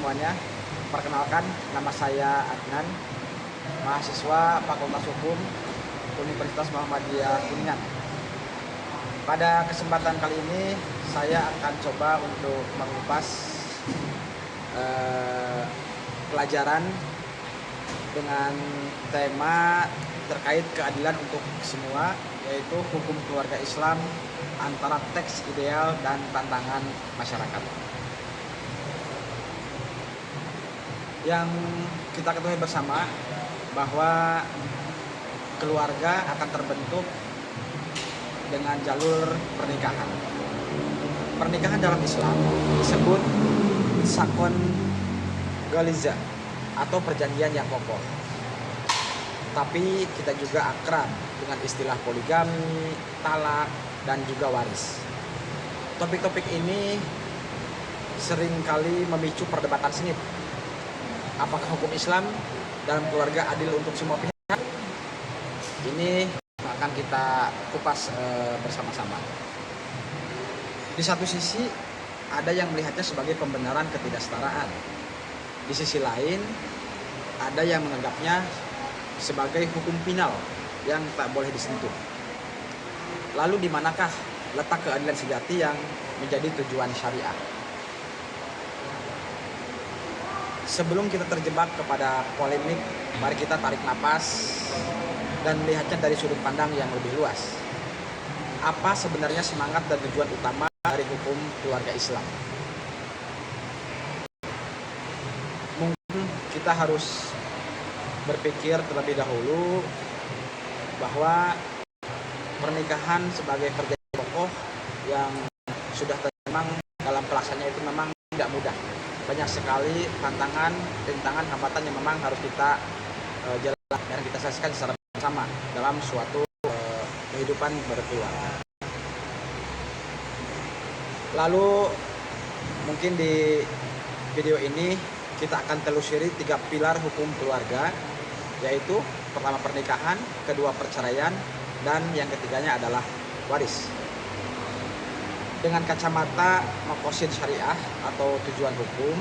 semuanya. Perkenalkan, nama saya Adnan, mahasiswa Fakultas Hukum Universitas Muhammadiyah Kuningan. Pada kesempatan kali ini saya akan coba untuk mengupas pelajaran dengan tema terkait keadilan untuk semua, yaitu hukum keluarga Islam antara teks ideal dan tantangan masyarakat. Yang kita ketahui bersama bahwa keluarga akan terbentuk dengan jalur pernikahan. Pernikahan dalam Islam disebut sakon galiza atau perjanjian yang kokoh. Tapi kita juga akrab dengan istilah poligami, talak, dan juga waris. Topik-topik ini seringkali memicu perdebatan sengit. Apakah hukum Islam dalam keluarga adil untuk semua pihak? Ini akan kita kupas bersama-sama. Di satu sisi ada yang melihatnya sebagai pembenaran ketidaksetaraan. Di sisi lain ada yang menganggapnya sebagai hukum final yang tak boleh disentuh. Lalu di manakah letak keadilan sejati yang menjadi tujuan syariah? Sebelum kita terjebak kepada polemik, mari kita tarik napas dan melihatnya dari sudut pandang yang lebih luas. Apa sebenarnya semangat dan tujuan utama dari hukum keluarga Islam? Mungkin kita harus berpikir terlebih dahulu bahwa pernikahan sebagai perjanjian kokoh yang sudah memang dalam pelaksanaannya itu memang tidak mudah. Banyak sekali tantangan, rintangan, hambatan yang memang harus kita jalankan dan kita selesaikan secara bersama dalam suatu kehidupan berkeluarga. Lalu mungkin di video ini kita akan telusuri 3 pilar hukum keluarga, yaitu pertama pernikahan, kedua perceraian, dan yang ketiganya adalah waris. Dengan kacamata maqasid syariah atau tujuan hukum,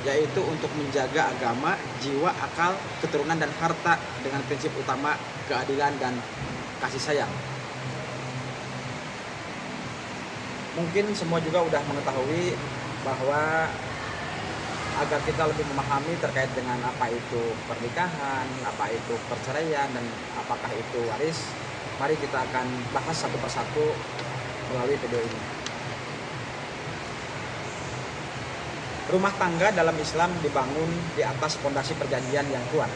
yaitu untuk menjaga agama, jiwa, akal, keturunan, dan harta dengan prinsip utama keadilan dan kasih sayang. Mungkin semua juga sudah mengetahui bahwa agar kita lebih memahami terkait dengan apa itu pernikahan, apa itu perceraian, dan apakah itu waris, mari kita akan bahas satu persatu melalui video ini. Rumah tangga dalam Islam dibangun di atas fondasi perjanjian yang kuat.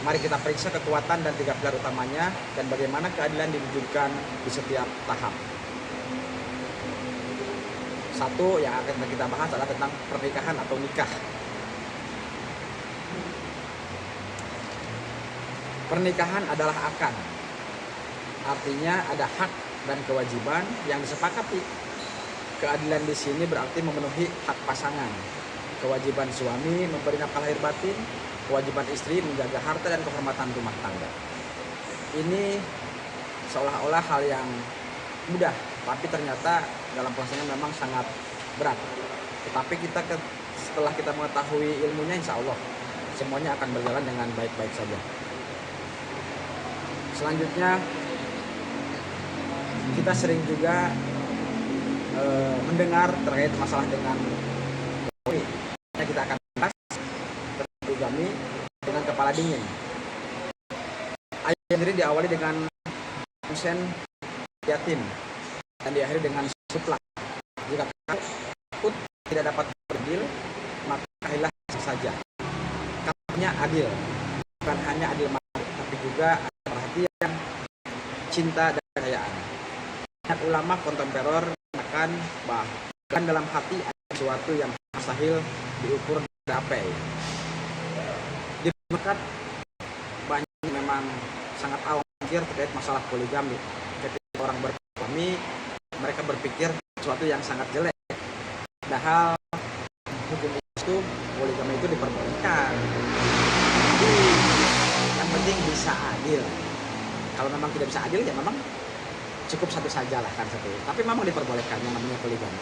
Mari kita periksa kekuatan dan 3 pilar utamanya dan bagaimana keadilan diwujudkan di setiap tahap. Satu yang akan kita bahas adalah tentang pernikahan atau nikah. Pernikahan adalah akad. Artinya ada hak dan kewajiban yang disepakati. Keadilan di sini berarti memenuhi hak pasangan. Kewajiban suami memberi nafkah lahir batin, kewajiban istri menjaga harta dan kehormatan rumah tangga. Ini seolah-olah hal yang mudah, tapi ternyata dalam pelaksanaannya memang sangat berat. Tetapi setelah kita mengetahui ilmunya, insya Allah semuanya akan berjalan dengan baik-baik saja. Selanjutnya kita sering juga mendengar terkait masalah dengan poligami. Kita akan bahas poligami dengan kepala dingin. Ayat sendiri diawali dengan konsen yatim dan diakhiri dengan suplak. Jika takut tidak dapat beradil, maka kailah saja. Katanya adil, bukan hanya adil materi, tapi juga ada perhatian, cinta, dan kekayaan. Banyak ulama kontemporer mengatakan bahkan dalam hati ada sesuatu yang mustahil diukur dapai. Di masyarakat banyak memang sangat awam pikir terkait masalah poligami. Ketika orang berpoligami, mereka berpikir sesuatu yang sangat jelek. Padahal hukum itu poligami itu diperbolehkan. Jadi yang penting bisa adil. Kalau memang tidak bisa adil ya memang cukup satu saja lah kan satu. Tapi memang diperbolehkan yang namanya poligami.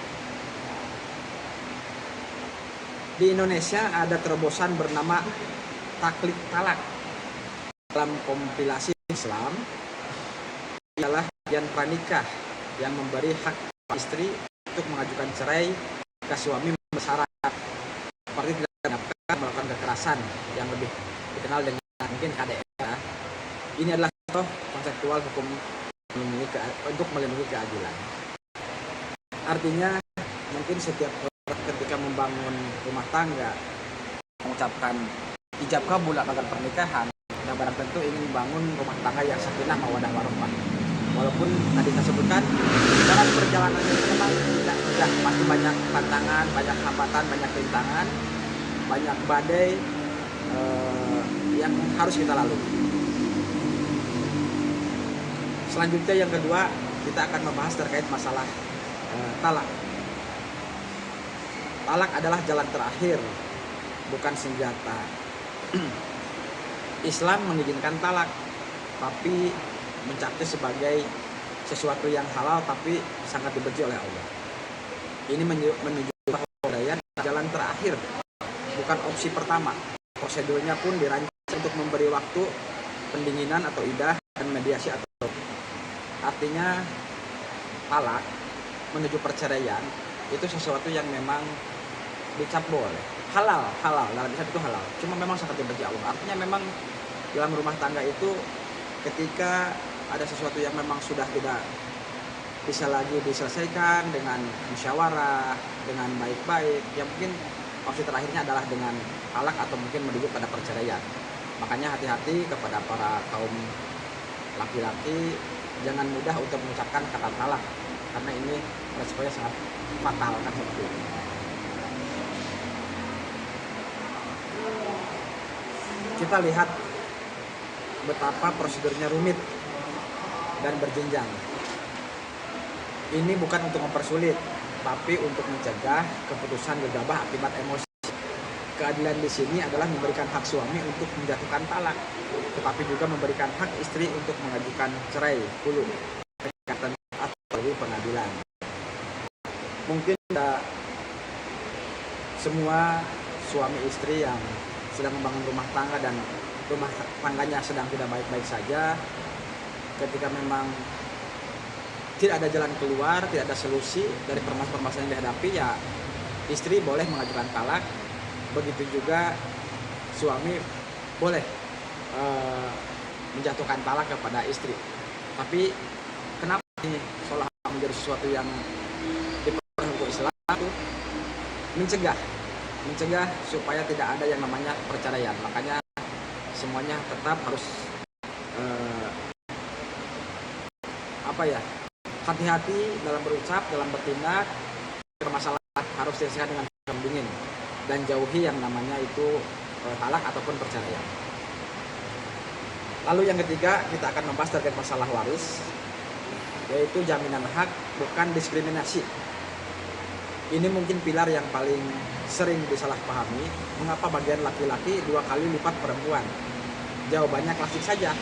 Di Indonesia ada terobosan bernama taklid talak. Dalam kompilasi Islam ialah bagian pranikah yang memberi hak istri untuk mengajukan cerai jika suami bersyarat seperti tidak nafkah, melakukan kekerasan yang lebih dikenal dengan mungkin KDR. Ini adalah contoh konseptual hukum untuk melindungi keadilan. Artinya mungkin setiap orang ketika membangun rumah tangga mengucapkan ijab kabul akan pernikahan, dan barang tentu ingin membangun rumah tangga yang sakinah mawaddah warahmah. Walaupun tadi kita sebutkan dalam perjalanan itu memang tidak mudah, pasti banyak tantangan, banyak hambatan, banyak rintangan, banyak badai yang harus kita lalui. Selanjutnya yang kedua, kita akan membahas terkait masalah talak. Talak adalah jalan terakhir, bukan senjata. Islam mengizinkan talak, tapi mencapnya sebagai sesuatu yang halal tapi sangat dibenci oleh Allah. Ini menunjukkan bahwa jalan terakhir, bukan opsi pertama. Prosedurnya pun dirancang untuk memberi waktu pendinginan atau idah dan mediasi atau artinya talak menuju perceraian itu sesuatu yang memang dicap boleh, halal dalam Islam itu halal. Cuma memang sangat dibenci Allah. Artinya memang dalam rumah tangga itu ketika ada sesuatu yang memang sudah tidak bisa lagi diselesaikan dengan musyawarah, dengan baik-baik, yang mungkin opsi terakhirnya adalah dengan talak atau mungkin menuju pada perceraian. Makanya hati-hati kepada para kaum laki-laki, jangan mudah untuk mengucapkan kata talak, karena ini resikonya sangat fatal kan seperti itu. Kita lihat betapa prosedurnya rumit dan berjenjang. Ini bukan untuk mempersulit, tapi untuk mencegah keputusan gegabah akibat emosi. Keadilan di sini adalah memberikan hak suami untuk menjatuhkan talak, tetapi juga memberikan hak istri untuk mengajukan cerai dulu atau melalui pengadilan. Mungkin semua suami istri yang sedang membangun rumah tangga dan rumah tangganya sedang tidak baik-baik saja, ketika memang tidak ada jalan keluar, tidak ada solusi dari permasalahan yang dihadapi, ya istri boleh mengajukan talak. Begitu juga suami boleh menjatuhkan talak kepada istri. Tapi kenapa ini seolah menjadi sesuatu yang diperlukan untuk Islam itu mencegah supaya tidak ada yang namanya perceraian. Makanya semuanya tetap harus hati-hati dalam berucap, dalam bertindak. Permasalahan harus diselesaikan dengan dingin dan jauhi yang namanya itu talak ataupun perceraian. Lalu yang ketiga, kita akan membahas terkait masalah waris, yaitu jaminan hak bukan diskriminasi. Ini mungkin pilar yang paling sering disalahpahami. Mengapa bagian laki-laki 2 kali lipat perempuan? Jawabannya klasik saja,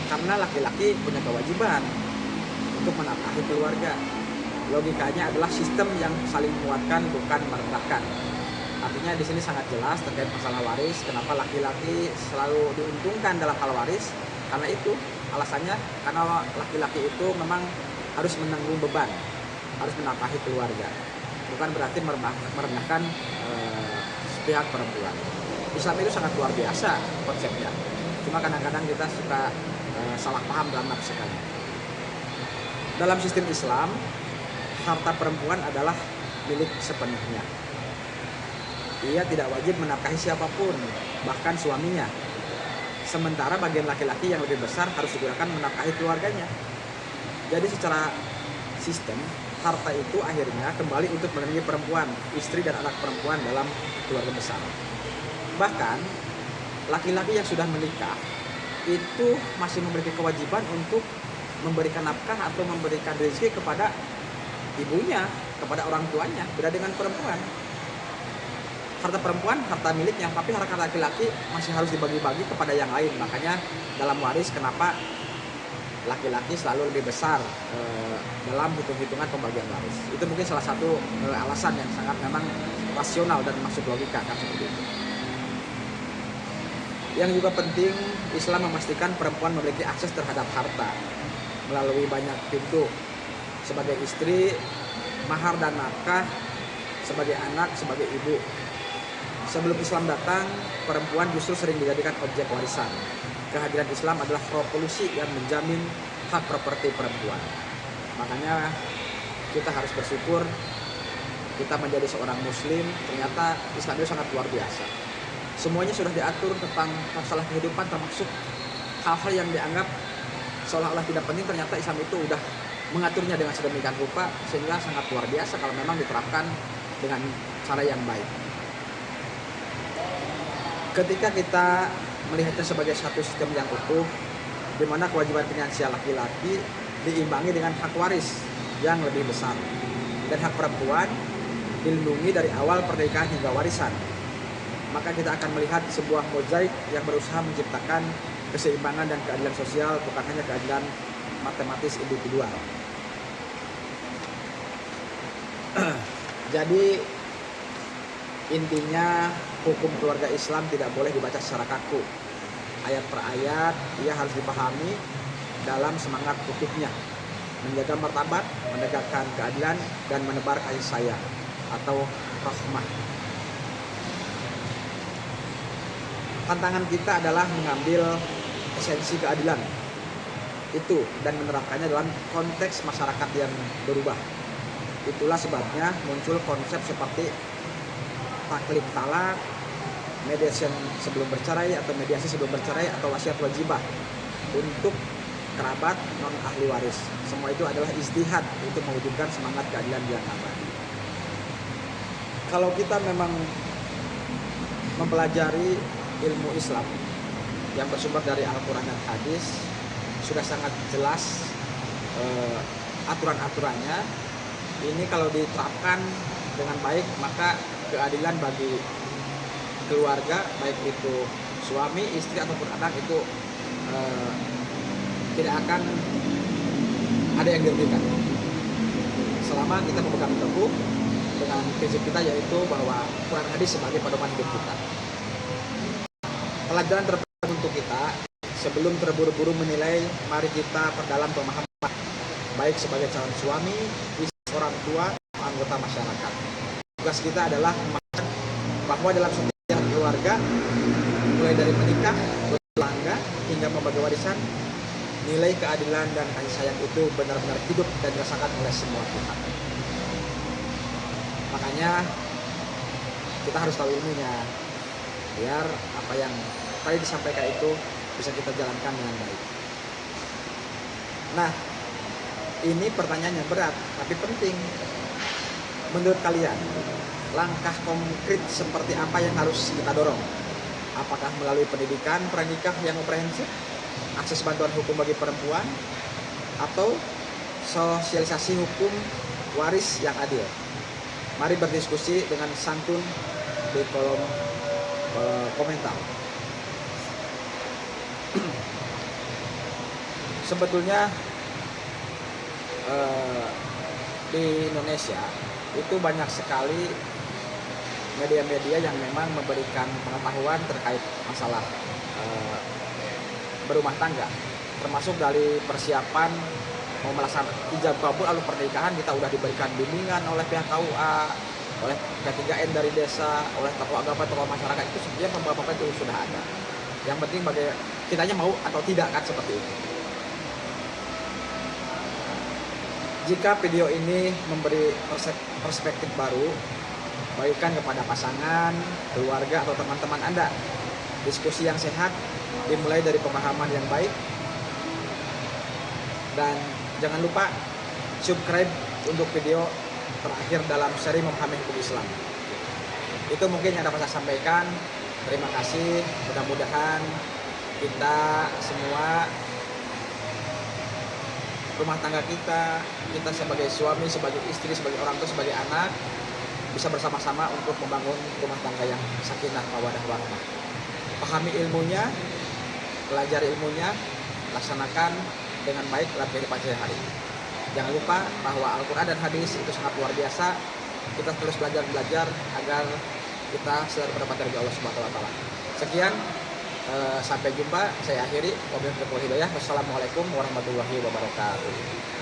karena laki-laki punya kewajiban untuk menafkahi keluarga. Logikanya adalah sistem yang saling menguatkan, bukan merendahkan. Artinya di sini sangat jelas terkait masalah waris. Kenapa laki-laki selalu diuntungkan dalam hal waris? Karena itu alasannya, karena laki-laki itu memang harus menanggung beban, harus menafkahi keluarga. Bukan berarti merendahkan pihak perempuan. Islam itu sangat luar biasa konsepnya. Cuma kadang-kadang kita suka salah paham dalam menafsirkannya. Dalam sistem Islam, harta perempuan adalah milik sepenuhnya. Ia tidak wajib menafkahi siapapun, bahkan suaminya. Sementara bagian laki-laki yang lebih besar harus digunakan menafkahi keluarganya. Jadi secara sistem, harta itu akhirnya kembali untuk melindungi perempuan, istri dan anak perempuan dalam keluarga besar. Bahkan laki-laki yang sudah menikah itu masih memiliki kewajiban untuk memberikan nafkah atau memberikan rezeki kepada ibunya, kepada orang tuanya. Beda dengan perempuan. Harta perempuan harta miliknya, tapi harta laki-laki masih harus dibagi-bagi kepada yang lain. Makanya dalam waris kenapa laki-laki selalu lebih besar dalam hitung-hitungan pembagian waris. Itu mungkin salah satu alasan yang sangat memang rasional dan masuk logika kan seperti itu. Yang juga penting, Islam memastikan perempuan memiliki akses terhadap harta melalui banyak pintu, sebagai istri, mahar dan nafkah, sebagai anak, sebagai ibu. Sebelum Islam datang, perempuan justru sering dijadikan objek warisan. Kehadiran Islam adalah revolusi yang menjamin hak properti perempuan. Makanya kita harus bersyukur kita menjadi seorang muslim. Ternyata Islam itu sangat luar biasa. Semuanya sudah diatur tentang masalah kehidupan, termasuk hal-hal yang dianggap seolah-olah tidak penting, ternyata Islam itu udah mengaturnya dengan sedemikian rupa, sehingga sangat luar biasa kalau memang diterapkan dengan cara yang baik. Ketika kita melihatnya sebagai satu sistem yang utuh, di mana kewajiban finansial laki-laki diimbangi dengan hak waris yang lebih besar, dan hak perempuan dilindungi dari awal pernikahan hingga warisan, maka kita akan melihat sebuah mozaik yang berusaha menciptakan keseimbangan dan keadilan sosial, bukan hanya keadilan matematis individual. Jadi intinya, hukum keluarga Islam tidak boleh dibaca secara kaku. Ayat per ayat ia harus dipahami dalam semangat utuhnya, menjaga martabat, menegakkan keadilan, dan menebar kasih sayang atau rahmah. Tantangan kita adalah mengambil esensi keadilan itu dan menerapkannya dalam konteks masyarakat yang berubah. Itulah sebabnya muncul konsep seperti taklid talak, mediasi sebelum bercerai atau mediasi sebelum bercerai, atau wasiat wajibah untuk kerabat non ahli waris. Semua itu adalah ijtihad untuk mewujudkan semangat keadilan yang abadi. Kalau kita memang mempelajari ilmu Islam yang bersumber dari Al-Quran dan Hadis, sudah sangat jelas aturan-aturannya. Ini kalau diterapkan dengan baik, maka keadilan bagi keluarga, baik itu suami, istri ataupun anak, itu tidak akan ada yang dirugikan selama kita memegang teguh dengan prinsip kita, yaitu bahwa Quran Hadis sebagai pedoman hidup kita. Pelajaran terpenting untuk kita, sebelum terburu-buru menilai, mari kita perdalam pemahaman baik sebagai calon suami, istri, orang tua, anggota masyarakat. Tugas kita adalah memastikan bahwa dalam setiap keluarga, mulai dari menikah, bertangga, hingga membagi warisan, nilai keadilan dan kasih sayang itu benar-benar hidup dan dirasakan oleh semua pihak. Makanya kita harus tahu ilmunya, biar apa yang tadi disampaikan itu bisa kita jalankan dengan baik. Nah, ini pertanyaan yang berat tapi penting. Menurut kalian, langkah konkret seperti apa yang harus kita dorong? Apakah melalui pendidikan pranikah yang komprehensif, akses bantuan hukum bagi perempuan, atau sosialisasi hukum waris yang adil? Mari berdiskusi dengan santun di kolom komentar. Sebetulnya di Indonesia itu banyak sekali media-media yang memang memberikan pengetahuan terkait masalah berumah tangga, termasuk dari persiapan mau melaksanakan ijab kabul lalu pernikahan. Kita udah diberikan bimbingan oleh pihak KUA, oleh P3N dari desa, oleh tokoh agama, tokoh masyarakat. Itu sebenarnya pembahasan itu sudah ada. Yang penting bagi kitanya mau atau tidak kan, seperti itu. Jika video ini memberi perspektif baru, bagikan kepada pasangan, keluarga, atau teman-teman Anda. Diskusi yang sehat dimulai dari pemahaman yang baik. Dan jangan lupa subscribe untuk video terakhir dalam seri memahami hukum Islam. Itu mungkin yang dapat saya sampaikan. Terima kasih. Mudah-mudahan kita semua, rumah tangga kita sebagai suami, sebagai istri, sebagai orang tua, sebagai anak, bisa bersama-sama untuk membangun rumah tangga yang sakinah mawaddah warahmah. Pahami ilmunya, pelajari ilmunya, laksanakan dengan baik dalam kehidupan sehari-hari. Jangan lupa bahwa Al-Quran dan Hadis itu sangat luar biasa kita terus belajar agar kita selalu mendapat dari Allah Subhanahu wa taala. Sekian, sampai jumpa. Saya akhiri. Wabillahi taufiq wal hidayah. Wassalamualaikum warahmatullahi wabarakatuh.